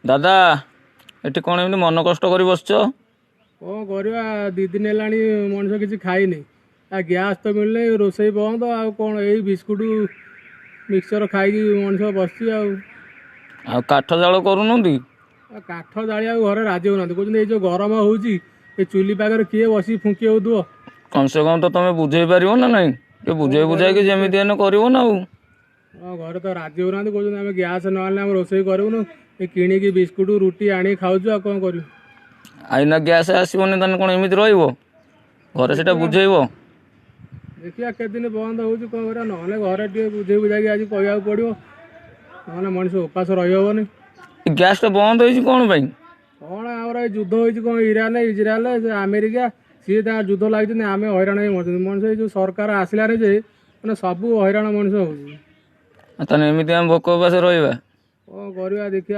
ଦାଦା ଏଠି କ'ଣ ଏମିତି ମନ କଷ୍ଟ କରି ବସିଛ? କ'ଣ କରିବା 2 ଦିନ ହେଲାଣି ମଣିଷ କିଛି ଖାଇନି। ଗ୍ୟାସ୍ ତ ମିଳୁନି, ରୋଷେଇ ବନ୍ଦ। ଆଉ କ'ଣ ଏଇ ବିସ୍କୁଟ ମିକ୍ସଚର ଖାଇକି ମଣିଷ ବସିଛି। ଆଉ କାଠ ଜାଳ କରୁନାହାନ୍ତି? କାଠ ଜାଳିବାକୁ ଘରେ ରାଜି ହଉନାହାନ୍ତି, କହୁଛନ୍ତି ଏଇ ଯେଉଁ ଗରମ ହେଉଛି ଏ ଚୁଲି ପାଖରେ କିଏ ବସିକି ଫୁଙ୍କି ହେଉଥିବ। କମ୍ ସେ କମ୍ ତ ତମେ ବୁଝେଇ ପାରିବ ନା ନାହିଁ? ଟିକେ ବୁଝେଇକି ଯେମିତି ହେଲେ କରିବ ନା। ଆଉ ଘରେ ତ ରାଜି ହଉନାହାନ୍ତି, କହୁଛନ୍ତି ଆମେ ଗ୍ୟାସ୍ ନହେଲେ ଆମେ ରୋଷେଇ କରିବୁନୁ, ଏ କିଣିକି ବିସ୍କୁଟ ରୁଟି ଆଣିକି ଖାଉଛୁ। ଆଉ କ'ଣ କରିବୁ? ଆଇନା ଗ୍ୟାସ୍ ଆସିବନି ତାହେଲେ କ'ଣ ଏମିତି ରହିବ? ଘରେ ସେଟା ବୁଝେଇବ। ଦେଖିବା କେତେଦିନ ବନ୍ଦ ହେଉଛି, କ'ଣ କରିବା। ନହେଲେ ଘରେ ଟିକେ ବୁଝେଇ ବୁଝାଇକି ଆଜି କହିବାକୁ ପଡ଼ିବ, ନହେଲେ ମଣିଷ ଉପାସ ରହିହେବନି। ଗ୍ୟାସ୍ଟା ବନ୍ଦ ହେଇଛି କ'ଣ ପାଇଁ? କ'ଣ ଆମର ଏଇ ଯୁଦ୍ଧ ହେଇଛି, କ'ଣ ଇରାନ ଇସ୍ରାଏଲ ଆମେରିକା ସିଏ ତାଙ୍କ ଯୁଦ୍ଧ ଲାଗିଛନ୍ତି, ଆମେ ହଇରାଣ ହେଇ ମରୁଛନ୍ତି। ମଣିଷ ଏଇ ଯେଉଁ ସରକାର ଆସିଲାନି ଯେ ମାନେ ସବୁ ହଇରାଣ ମଣିଷ ହେଉଛି। ତାହେଲେ ଏମିତି ଆମେ ଭୋକ ଉପାସ ରହିବା? କ'ଣ କରିବା ଦେଖିବା।